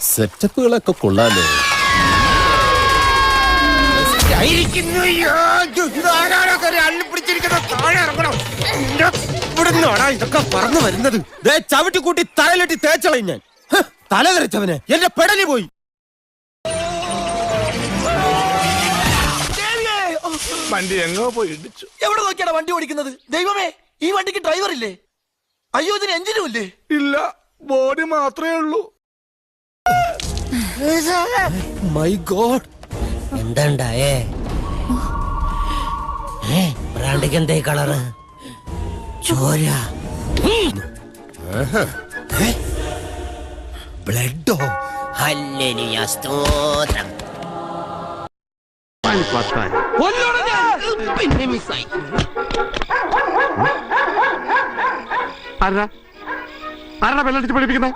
സെറ്റപ്പുകളൊക്കെ കൊള്ളാലോ. ഇതൊക്കെ പറന്നു വരുന്നത് ചവിട്ടി കൂട്ടി തലയിലിട്ടി തേച്ചളയും ഞാൻ. തല തെറിച്ചവന് എന്റെ പെടലി പോയി. വണ്ടി എങ്ങോ പോയി ഇടിച്ചു. എവിടെ നോക്കിയാണ് വണ്ടി ഓടിക്കുന്നത്? ദൈവമേ, ഈ വണ്ടിക്ക് ഡ്രൈവർ ഇല്ലേ? അയ്യോ, ഇതിന് എഞ്ചിനും ഇല്ലേ? ഇല്ല, ബോഡി മാത്രമേ ഉള്ളൂ. My God, എന്താണ്ടായേ? ബ്രാൻഡിക്ക് എന്തേ കളറ്? ചോര, ബ്ലഡോ? ഹല്ലേലൂയ, സ്തോത്രം. പിന്നെ മിസ്സായി. ആരാ ബെല്ലടിച്ച് പഠിപ്പിക്കുന്നത്?